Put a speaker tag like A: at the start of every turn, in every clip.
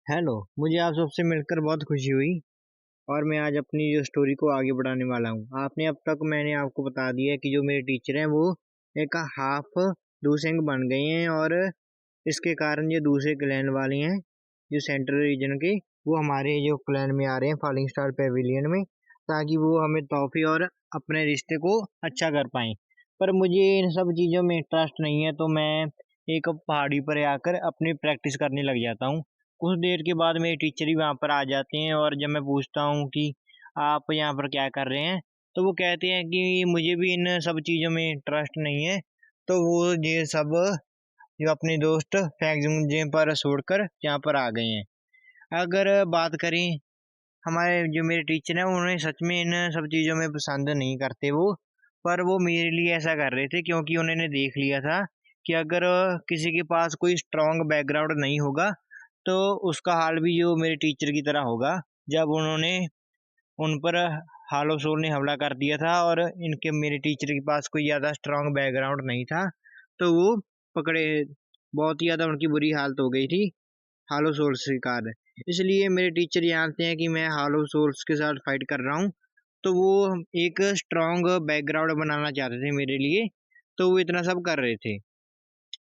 A: Hello. मुझे आप सबसे मिलकर बहुत खुशी हुई और मैं आज अपनी जो स्टोरी को आगे बढ़ाने वाला हूँ। आपने अब तक मैंने आपको बता दिया है कि जो मेरे टीचर हैं वो एक हाफ दूसरे बन गए हैं और इसके कारण जो दूसरे क्लैन वाले हैं जो सेंट्रल रीजन के वो हमारे जो क्लैन में आ रहे हैं फॉलिंग स्टार पेविलियन में, ताकि वो हमें तोहफे और अपने रिश्ते को अच्छा कर पाएं। पर मुझे इन सब चीज़ों में इंटरेस्ट नहीं है, तो मैं एक पहाड़ी पर आकर अपनी प्रैक्टिस करने लग जाता हूँ। कुछ देर के बाद मेरे टीचर भी वहाँ पर आ जाते हैं और जब मैं पूछता हूँ कि आप यहाँ पर क्या कर रहे हैं, तो वो कहते हैं कि मुझे भी इन सब चीज़ों में इंटरेस्ट नहीं है। तो वो ये सब जो अपने दोस्त फैक्जुंजे पर छोड़कर यहाँ पर आ गए हैं। अगर बात करें हमारे जो मेरे टीचर हैं, उन्हें सच में इन सब चीज़ों में पसंद नहीं करते वो, पर वो मेरे लिए ऐसा कर रहे थे क्योंकि उन्होंने देख लिया था कि अगर किसी के पास कोई स्ट्रॉन्ग बैकग्राउंड नहीं होगा तो उसका हाल भी जो मेरे टीचर की तरह होगा। जब उन्होंने उन पर हालो शोर ने हमला कर दिया था और इनके मेरे टीचर के पास कोई ज़्यादा स्ट्रॉन्ग बैकग्राउंड नहीं था, तो वो पकड़े, बहुत ही ज़्यादा उनकी बुरी हालत हो गई थी हालो सोर्स के कारण। इसलिए मेरे टीचर जानते हैं कि मैं हालो सोर्स के साथ फाइट कर रहा हूँ, तो वो एक स्ट्रॉन्ग बैकग्राउंड बनाना चाहते थे मेरे लिए, तो वो इतना सब कर रहे थे।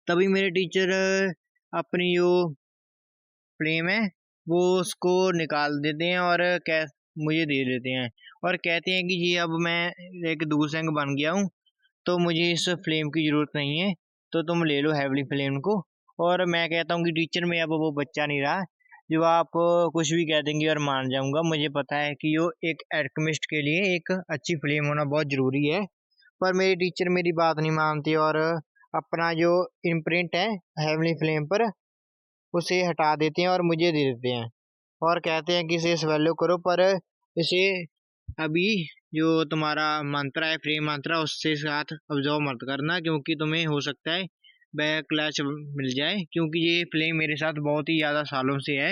A: तभी मेरे टीचर अपनी जो फ्लेम है वो उसको निकाल देते हैं और कह मुझे दे देते हैं और कहते हैं कि जी अब मैं एक दूसंग बन गया हूँ, तो मुझे इस फ्लेम की ज़रूरत नहीं है, तो तुम ले लो हेवली फ्लेम को। और मैं कहता हूँ कि टीचर मैं अब वो बच्चा नहीं रहा जो आप कुछ भी कह देंगे और मान जाऊंगा। मुझे पता है कि जो एक एल्केमिस्ट के लिए एक अच्छी फ्लेम होना बहुत ज़रूरी है। पर मेरे टीचर मेरी बात नहीं मानते और अपना जो इम्प्रिंट है हेवली फ्लेम पर उसे हटा देते हैं और मुझे दे देते हैं और कहते हैं कि इसे स्वेलो करो, पर इसे अभी जो तुम्हारा मंत्र है फ्रेम मंत्र उससे साथ ऑब्जर्व मत करना, क्योंकि तुम्हें हो सकता है बैक क्लैश मिल जाए, क्योंकि ये फ्लेम मेरे साथ बहुत ही ज़्यादा सालों से है,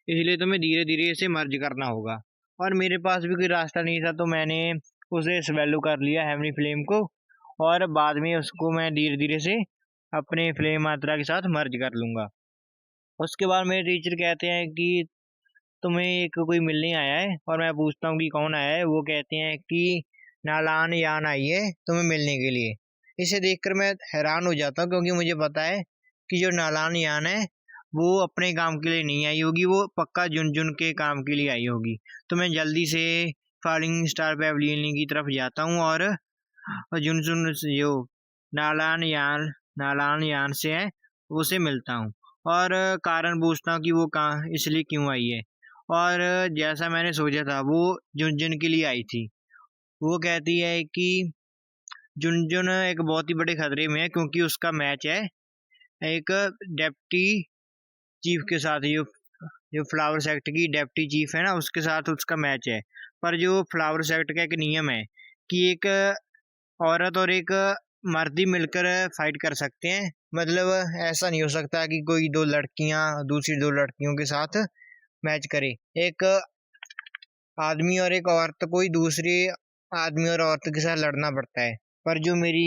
A: इसलिए तुम्हें धीरे धीरे इसे मर्ज करना होगा। और मेरे पास भी कोई रास्ता नहीं था, तो मैंने उसे स्वेलो कर लिया हेवनी फ्लेम को और बाद में उसको मैं धीरे धीरे से अपने फ्लेम मात्रा के साथ मर्ज कर लूँगा। उसके बाद मेरे टीचर कहते हैं कि तुम्हें एक कोई मिलने आया है, और मैं पूछता हूँ कि कौन आया है। वो कहते हैं कि नालान यान आई है तुम्हें मिलने के लिए। इसे देखकर मैं हैरान हो जाता हूँ, क्योंकि मुझे पता है कि जो नालान यान है वो अपने काम के लिए नहीं आई होगी, वो पक्का जुनजुन के काम के लिए आई होगी। तो मैं जल्दी से फॉलिंग स्टार पेविलियन की तरफ जाता हूँ और जुनजुन जो नालान यान नालान यान से है उसे मिलता हूँ और कारण पूछता हूँ कि वो कहाँ इसलिए क्यों आई है। और जैसा मैंने सोचा था वो झुनझुन के लिए आई थी। वो कहती है कि झुनझुन एक बहुत ही बड़े खतरे में है, क्योंकि उसका मैच है एक डेप्टी चीफ के साथ। जो जो फ्लावर सेक्ट की डेप्टी चीफ है ना, उसके साथ उसका मैच है। पर जो फ्लावर सेक्ट का एक नियम है कि एक औरत और एक मर्द ही मिलकर फाइट कर सकते हैं। मतलब ऐसा नहीं हो सकता कि कोई दो लड़कियां दूसरी दो लड़कियों के साथ मैच करे। एक आदमी और एक औरत को ही दूसरे आदमी और औरत के साथ लड़ना पड़ता है। पर जो मेरी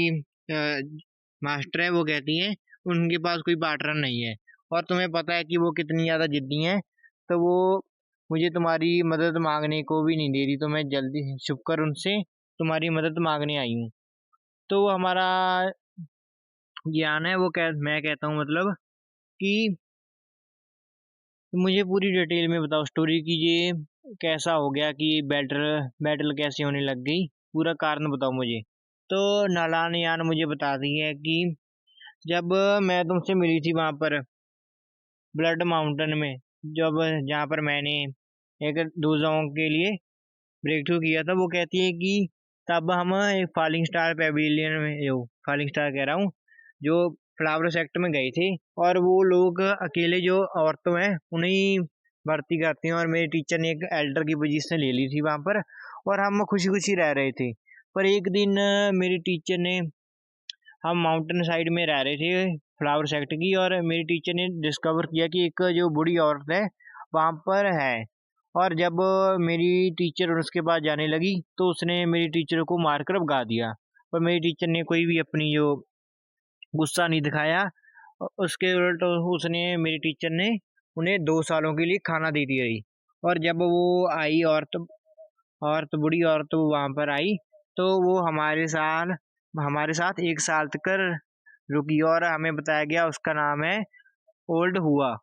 A: मास्टर है वो कहती हैं उनके पास कोई पार्टनर नहीं है, और तुम्हें पता है कि वो कितनी ज़्यादा जिद्दी हैं, तो वो मुझे तुम्हारी मदद मांगने को भी नहीं दे रही, तो मैं जल्दी छुप कर उनसे तुम्हारी मदद मांगने आई हूँ। तो वो हमारा ज्ञान है वो मैं कहता हूँ मतलब कि मुझे पूरी डिटेल में बताओ स्टोरी की, ये कैसा हो गया कि बैटल बैटल कैसे होने लग गई, पूरा कारण बताओ मुझे। तो नालान यान मुझे बताती है कि जब मैं तुमसे मिली थी वहाँ पर ब्लड माउंटेन में, जब जहाँ पर मैंने एक दूसरों के लिए ब्रेक थ्रू किया था, वो कहती है कि तब हम एक फॉलिंग स्टार पेविलियन में, जो फॉलिंग स्टार कह रहा हूँ, जो फ्लावर सेक्टर में गए थे, और वो लोग अकेले जो औरतों हैं उन्हें भर्ती करते हैं, और मेरे टीचर ने एक एल्डर की पोजीशन ले ली थी वहाँ पर, और हम खुशी खुशी रह रहे थे। पर एक दिन मेरे टीचर ने, हम माउंटेन साइड में रह रहे थे फ्लावर सेक्टर की, और मेरी टीचर ने डिस्कवर किया कि एक जो बूढ़ी औरत है वहाँ पर है। और जब मेरी टीचर उसके पास जाने लगी तो उसने मेरी टीचर को मारकर भगा दिया। पर मेरी टीचर ने कोई भी अपनी जो गुस्सा नहीं दिखाया, उसके उलट उसने मेरी टीचर ने उन्हें 2 सालों के लिए खाना देती रही। और जब वो आई औरत बूढ़ी औरत वहां पर आई, तो वो हमारे साथ 1 साल तक रुकी और हमें बताया गया उसका नाम है ओल्ड हुआ।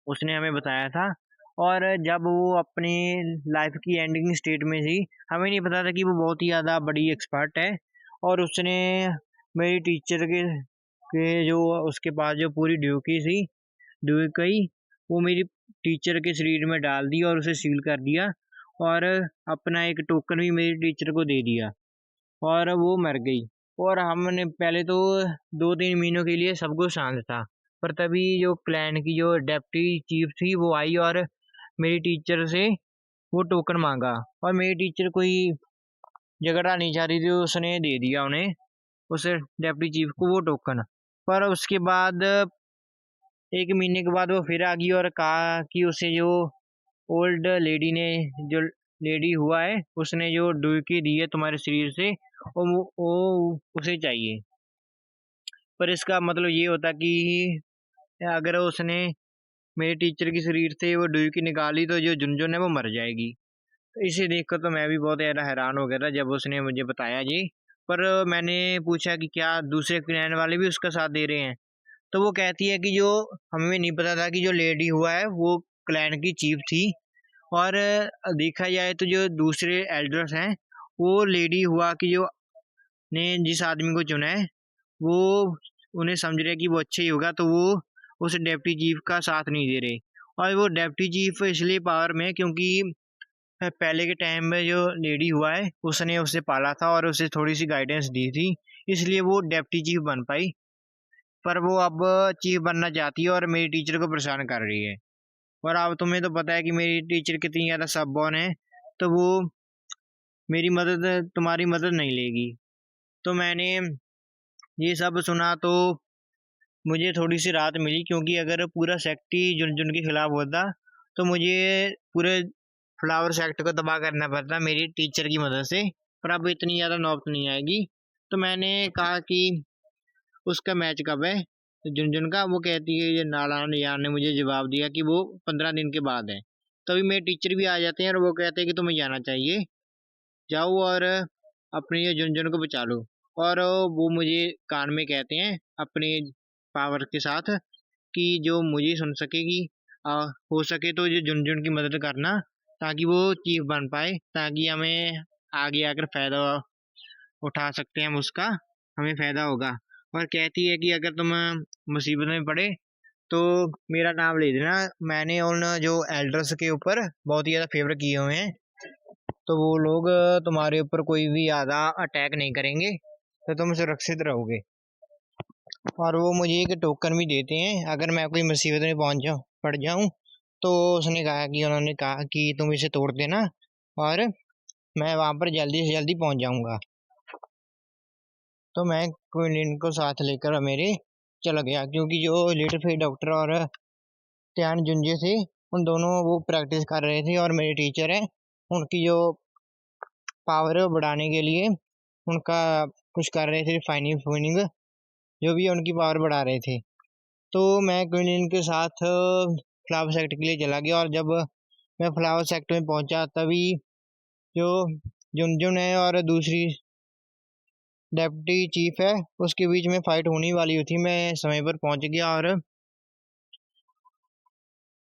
A: उसने हमें बताया था। और जब वो अपनी लाइफ की एंडिंग स्टेट में थी, हमें नहीं पता था कि वो बहुत ही ज़्यादा बड़ी एक्सपर्ट है। और उसने मेरी टीचर के जो उसके पास जो पूरी ड्यूकी वो मेरी टीचर के शरीर में डाल दी और उसे सील कर दिया। और अपना एक टोकन भी मेरी टीचर को दे दिया और वो मर गई। और हमने पहले तो 2-3 महीनों के लिए सब कुछ शांत था। पर तभी जो क्लैन की जो डेप्टी चीफ थी वो आई और मेरी टीचर से वो टोकन मांगा। और मेरी टीचर कोई झगड़ा नहीं चाह रही थी, उसने दे दिया उन्हें, उस डेप्टी चीफ को वो टोकन। पर उसके बाद 1 महीने के बाद वो फिर आ गई और कहा कि उसे जो ओल्ड लेडी ने जो लेडी हुआ है उसने जो डुबकी दी है तुम्हारे शरीर से वो उसे चाहिए। पर इसका मतलब ये होता कि अगर उसने मेरे टीचर की शरीर से वो डुबकी निकाली तो जो झुनझुन है वो मर जाएगी। तो इसे देखकर तो मैं भी बहुत ज़्यादा हैरान हो गया था जब उसने मुझे बताया जी। पर मैंने पूछा कि क्या दूसरे क्लैन वाले भी उसका साथ दे रहे हैं। तो वो कहती है कि जो हमें नहीं पता था कि जो लेडी हुआ है वो क्लैन की चीफ थी। और देखा जाए तो जो दूसरे एल्डर्स हैं वो लेडी हुआ की जो ने जिस आदमी को चुना है वो उन्हें समझ रहे कि वो अच्छा ही होगा, तो वो उस डेप्टी चीफ का साथ नहीं दे रहे। और वो डेप्टी चीफ इसलिए पावर में है क्योंकि पहले के टाइम में जो लेडी हुआ है उसने उसे पाला था और उसे थोड़ी सी गाइडेंस दी थी, इसलिए वो डेप्टी चीफ बन पाई। पर वो अब चीफ बनना चाहती है और मेरी टीचर को परेशान कर रही है। और अब तुम्हें तो पता है कि मेरी टीचर कितनी ज़्यादा सबबॉन है, तो वो मेरी मदद तुम्हारी मदद नहीं लेगी। तो मैंने ये सब सुना तो मुझे थोड़ी सी राहत मिली, क्योंकि अगर पूरा सेक्ट ही झुनझुन के खिलाफ होता तो मुझे पूरे फ्लावर सेक्ट को तबाह करना पड़ता मेरी टीचर की मदद से। पर अब इतनी ज़्यादा नौबत नहीं आएगी। तो मैंने कहा कि उसका मैच कब है झुनझुन का। वो कहती है, ये नालान यार ने मुझे जवाब दिया कि वो 15 दिन के बाद है। तभी मेरे टीचर भी आ जाते हैं और वो कहते हैं कि तुम्हें जाना चाहिए, जाओ और अपनी ये झुनझुन को बचा लो। और वो मुझे कान में कहते हैं अपने पावर के साथ कि जो मुझे सुन सकेगी, हो सके तो ये झुनझुन की मदद करना ताकि वो चीफ बन पाए, ताकि हमें आगे आकर फायदा उठा सकते हैं हम उसका, हमें फायदा होगा। और कहती है कि अगर तुम मुसीबत में पड़े तो मेरा नाम ले देना, मैंने उन जो एल्डर्स के ऊपर बहुत ही ज़्यादा फेवर किए हुए हैं, तो वो लोग तुम्हारे ऊपर कोई भी ज़्यादा अटैक नहीं करेंगे, तो तुम सुरक्षित रहोगे। और वो मुझे एक टोकन भी देते हैं अगर मैं कोई मुसीबत में पड़ जाऊं। तो उन्होंने कहा कि तुम इसे तोड़ देना और मैं वहां पर जल्दी से जल्दी पहुंच जाऊंगा। तो मैं क्विलिन को साथ लेकर मेरे चला गया, क्योंकि जो लिटिल फेट डॉक्टर और त्यान जुंजे थे उन दोनों वो प्रैक्टिस कर रहे थे, और मेरे टीचर हैं उनकी जो पावर है वो बढ़ाने के लिए उनका कुछ कर रहे थे, रिफाइनिंग जो भी है उनकी पावर बढ़ा रहे थे। तो मैं क्विलिन के साथ फ्लावर सेक्ट के लिए चला गया। और जब मैं फ्लावर सेक्ट में पहुंचा तभी जो जुनजुन है और दूसरी डेप्टी चीफ है उसके बीच में फाइट होने वाली थी। मैं समय पर पहुंच गया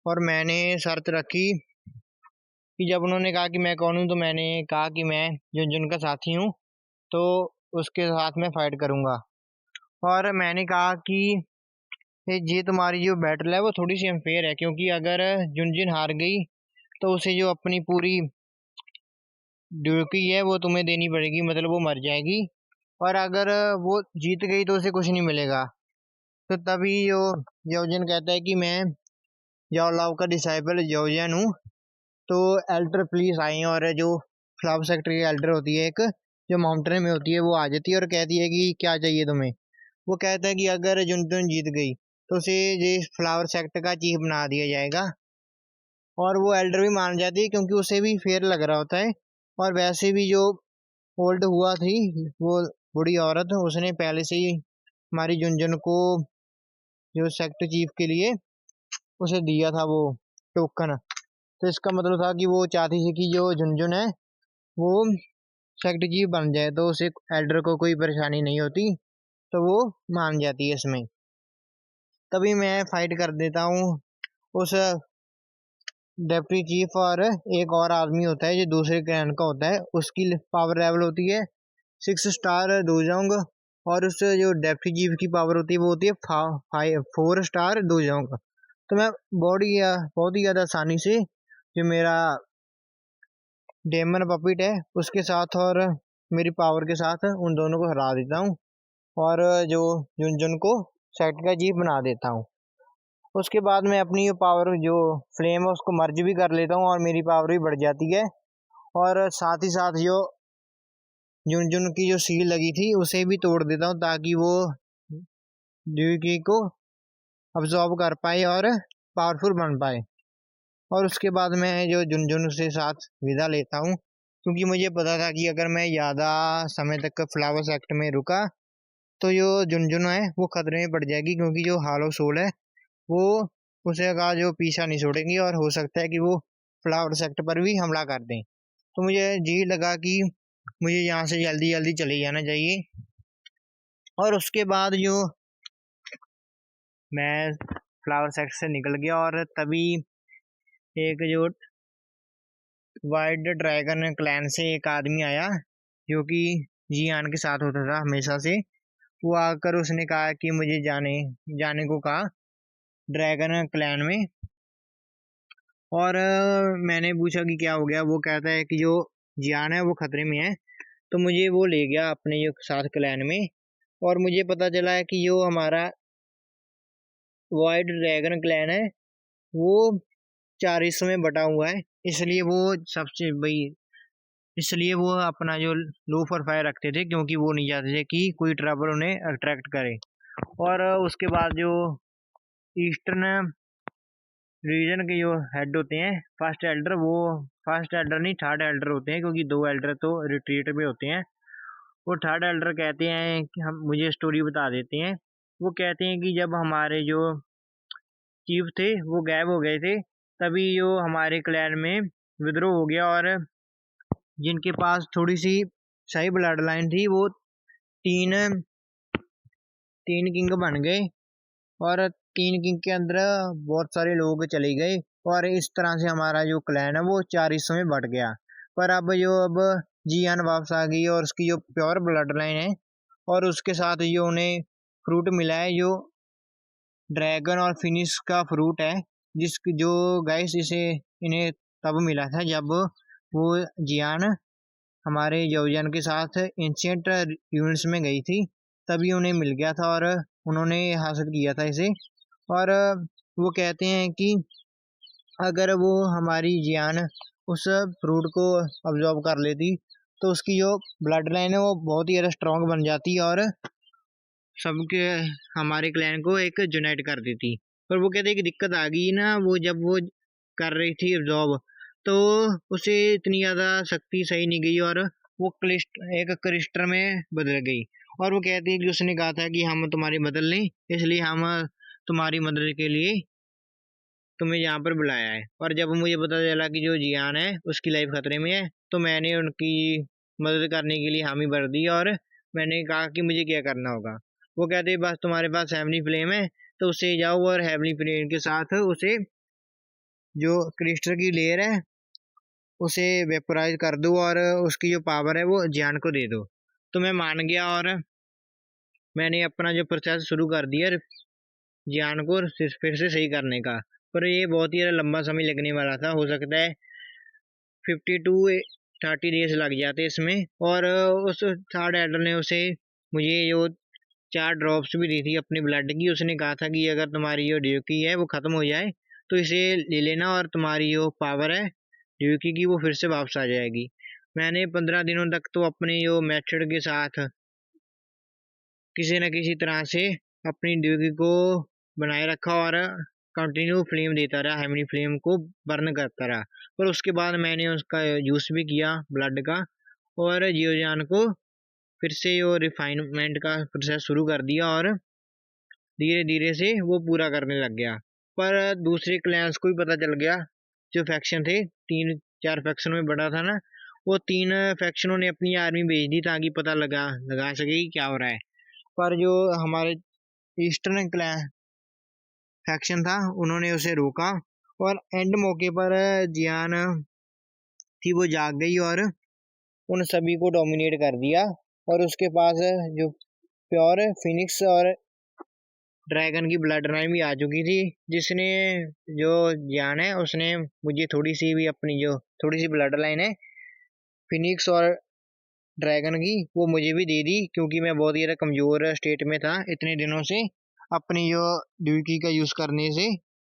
A: और मैंने शर्त रखी कि जब उन्होंने कहा कि मैं कौन हूँ, तो मैंने कहा कि मैं जुनजुन का साथी हूँ, तो उसके साथ मैं फाइट करूँगा। और मैंने कहा कि ये तुम्हारी जो बैटल है वो थोड़ी सी अनफेयर है, क्योंकि अगर जुनजुन हार गई तो उसे जो अपनी पूरी ड्यूटी है वो तुम्हें देनी पड़ेगी, मतलब वो मर जाएगी। और अगर वो जीत गई तो उसे कुछ नहीं मिलेगा। तो तभी जो योजन कहता है कि मैं याओलाव का डिसाइबल योजन हूँ, तो एल्डर पुलिस आई और जो फ्लावर सेक्टर की एल्डर होती है एक जो माउंटेन में होती है वो आ जाती है और कहती है कि क्या चाहिए तुम्हें। वो कहता है कि अगर जुनजुन जीत गई तो उसे ये फ्लावर सेक्टर का चीफ बना दिया जाएगा। और वो एल्डर भी मान जाती है क्योंकि उसे भी फेयर लग रहा होता है। और वैसे भी जो ओल्ड हुआ थी वो बूढ़ी औरत, उसने पहले से ही हमारी जुनजुन को जो सेक्टर चीफ के लिए उसे दिया था वो टोकन। तो इसका मतलब था कि वो चाहती थी कि जो झुनझुन है वो सेक्रेटरी बन जाए, तो उसे एल्डर को कोई परेशानी नहीं होती, तो वो मान जाती है इसमें। तभी मैं फाइट कर देता हूँ उस डेप्टी चीफ, और एक और आदमी होता है जो दूसरे क्लैन का होता है, उसकी पावर लेवल होती है 6 स्टार दोजोंग, और उस जो डेप्टी चीफ की पावर होती है वो होती है 4 स्टार दोजोंग। तो मैं बहुत ही ज़्यादा आसानी से जो मेरा डेमन पपिट है उसके साथ और मेरी पावर के साथ उन दोनों को हरा देता हूँ, और जो झुनझुन को सेक्टर का चीफ बना देता हूँ। उसके बाद मैं अपनी पावर जो फ्लेम है उसको मर्ज भी कर लेता हूँ, और मेरी पावर भी बढ़ जाती है। और साथ ही साथ जो झुनझुन की जो सील लगी थी उसे भी तोड़ देता हूँ, ताकि वो ड्यूकी को अब्जॉर्ब कर पाए और पावरफुल बन पाए। और उसके बाद मैं जो झुनझुन से साथ विदा लेता हूँ, क्योंकि मुझे पता था कि अगर मैं ज़्यादा समय तक फ्लावर सेक्टर में रुका तो जो झुनझुन है वो खतरे में पड़ जाएगी, क्योंकि जो हालो सोल है वो उसे का जो पीछा नहीं छोड़ेंगी, और हो सकता है कि वो फ्लावर सेक्टर पर भी हमला कर दें। तो मुझे जी लगा कि मुझे यहाँ से जल्दी जल्दी चले जाना चाहिए। और उसके बाद जो मैं फ्लावर सेक्टर से निकल गया, और तभी एक जो वाइल्ड ड्रैगन क्लैन से एक आदमी आया जो कि जियान के साथ होता था हमेशा से। वो आकर उसने कहा कि मुझे जाने जाने को कहा ड्रैगन क्लैन में। और मैंने पूछा कि क्या हो गया। वो कहता है कि जो जियान है वो खतरे में है। तो मुझे वो ले गया अपने जो साथ क्लैन में, और मुझे पता चला है कि जो हमारा वाइल्ड ड्रैगन क्लैन है वो 4 हिस्सों में बटा हुआ है। इसलिए वो सबसे भाई इसलिए वो अपना जो लो प्रोफाइल रखते थे, क्योंकि वो नहीं चाहते थे कि कोई ट्रबल उन्हें अट्रैक्ट करे। और उसके बाद जो ईस्टर्न रीजन के जो हेड होते हैं फर्स्ट एल्डर, वो फर्स्ट एल्डर नहीं थर्ड एल्डर होते हैं, क्योंकि 2 एल्डर तो रिट्रीट में होते हैं। वो थर्ड एल्डर कहते हैं कि हम मुझे स्टोरी बता देते हैं। वो कहते हैं कि जब हमारे जो चीफ थे वो गायब हो गए थे, तभी जो हमारे क्लैन में विद्रोह हो गया, और जिनके पास थोड़ी सी सही ब्लड लाइन थी वो तीन तीन किंग बन गए, और 3 किंग के अंदर बहुत सारे लोग चले गए, और इस तरह से हमारा जो क्लैन है वो 4 हिस्सों में बढ़ गया। पर अब जियान वापस आ गई, और उसकी जो प्योर ब्लड लाइन है, और उसके साथ जो उन्हें फ्रूट मिला है जो ड्रैगन और फिनिश का फ्रूट है, जिस जो गाइस इसे इन्हें तब मिला था जब वो जियान हमारे जोजन के साथ एंशिएंट यूनिट्स में गई थी, तभी उन्हें मिल गया था और उन्होंने हासिल किया था इसे। और वो कहते हैं कि अगर वो हमारी जियान उस फ्रूट को अब्जॉर्ब कर लेती तो उसकी जो ब्लड लाइन है वो बहुत ही ज़्यादा स्ट्रांग बन जाती, और सबके हमारे क्लैन को एक यूनाइट कर देती। पर वो कहते हैं कि दिक्कत आ गई ना, वो जब वो कर रही थी अब्जॉर्ब तो उसे इतनी ज़्यादा शक्ति सही नहीं गई, और वो एक क्रिस्टर में बदल गई। और वो कहती है कि उसने कहा था कि हम तुम्हारी मदद लें, इसलिए हम तुम्हारी मदद के लिए तुम्हें यहाँ पर बुलाया है। और जब मुझे पता चला कि जो जियान है उसकी लाइफ खतरे में है, तो मैंने उनकी मदद करने के लिए हामी भर दी, और मैंने कहा कि मुझे क्या करना होगा। वो कहते बस तुम्हारे पास हेवनली फ्लेम है तो उसे जाओ, और हेवनली फ्लेम के साथ उसे जो क्रिस्टल की लेयर है उसे वेपोराइज कर दो, और उसकी जो पावर है वो जियान को दे दो। तो मैं मान गया, और मैंने अपना जो प्रोसेस शुरू कर दिया जियान को फिर से सही करने का। पर ये बहुत ही लंबा समय लगने वाला था, हो सकता है 50 to 30 डेज लग जाते इसमें। और उस थर्ड एल्डर ने उसे मुझे जो 4 ड्रॉप्स भी दी थी अपनी ब्लड की। उसने कहा था कि अगर तुम्हारी जो ड्यूकी है वो ख़त्म हो जाए तो इसे ले लेना, और तुम्हारी जो पावर है ड्यूकी की वो फिर से वापस आ जाएगी। मैंने 15 दिनों तक तो अपने जो मेथड के साथ किसी न किसी तरह से अपनी ड्यूटी को बनाए रखा, और कंटिन्यू फ्लेम देता रहा, हेवनली फ्लेम को बर्न करता रहा। पर उसके बाद मैंने उसका यूज़ भी किया ब्लड का, और जियोजान को फिर से वो रिफाइनमेंट का प्रोसेस शुरू कर दिया, और धीरे धीरे से वो पूरा करने लग गया। पर दूसरे क्लैंस को भी पता चल गया। जो फैक्शन थे, 3-4 फैक्शन में बड़ा था ना, वो 3 फैक्शनों ने अपनी आर्मी भेज दी ताकि पता लगा सके कि क्या हो रहा है। पर जो हमारे ईस्टर्न क्लैन फैक्शन था, उन्होंने उसे रोका और एंड मौके पर जियान थी वो जाग गई और उन सभी को डोमिनेट कर दिया। और उसके पास जो प्योर फिनिक्स और ड्रैगन की ब्लड लाइन भी आ चुकी थी, जिसने जो जियान है उसने मुझे थोड़ी सी भी अपनी जो थोड़ी सी ब्लड लाइन है फिनिक्स और ड्रैगन की वो मुझे भी दे दी, क्योंकि मैं बहुत ही ज़्यादा कमज़ोर स्टेट में था इतने दिनों से अपनी जो ड्यूकी का यूज़ करने से।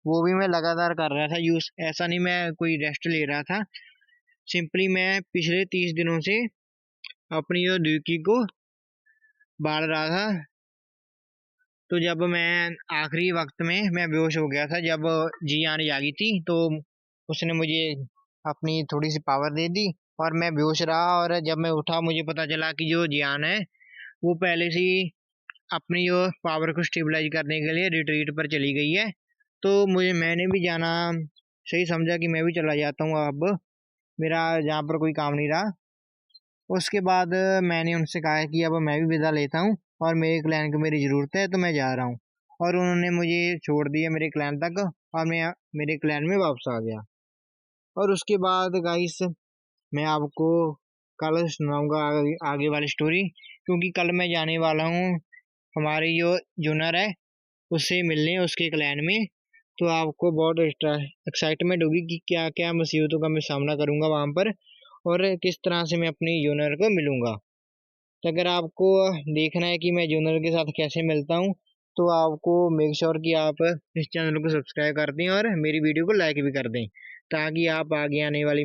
A: वो भी मैं लगातार कर रहा था यूज़, ऐसा नहीं मैं कोई रेस्ट ले रहा था। सिंपली मैं पिछले 30 दिनों से अपनी जो ड्यूकी को बाढ़ रहा था। तो जब मैं आखिरी वक्त में मैं बेहोश हो गया था, जब जियान जागी थी तो उसने मुझे अपनी थोड़ी सी पावर दे दी और मैं बेहोश रहा। और जब मैं उठा मुझे पता चला कि जो जियान है वो पहले से ही अपनी जो पावर को स्टेबलाइज करने के लिए रिट्रीट पर चली गई है। तो मैंने भी जाना सही समझा कि मैं भी चला जाता हूँ, अब मेरा जहाँ पर कोई काम नहीं रहा। उसके बाद मैंने उनसे कहा कि अब मैं भी विदा लेता हूँ और मेरे क्लैन को मेरी ज़रूरत है, तो मैं जा रहा हूँ। और उन्होंने मुझे छोड़ दिया मेरे क्लैन तक और मैं मेरे क्लैन में वापस आ गया। और उसके बाद गाइस मैं आपको कल सुनाऊंगा आगे वाली स्टोरी, क्योंकि कल मैं जाने वाला हूँ हमारी जो जूनर है उससे मिलने उसके क्लैन में। तो आपको बहुत एक्साइटमेंट होगी कि क्या क्या मुसीबतों का मैं सामना करूंगा वहाँ पर और किस तरह से मैं अपनी जूनर को मिलूंगा। तो अगर आपको देखना है कि मैं जूनर के साथ कैसे मिलता हूँ, तो आपको मेक श्योर कि आप इस चैनल को सब्सक्राइब कर दें और मेरी वीडियो को लाइक भी कर दें, ताकि आप आगे आने वाली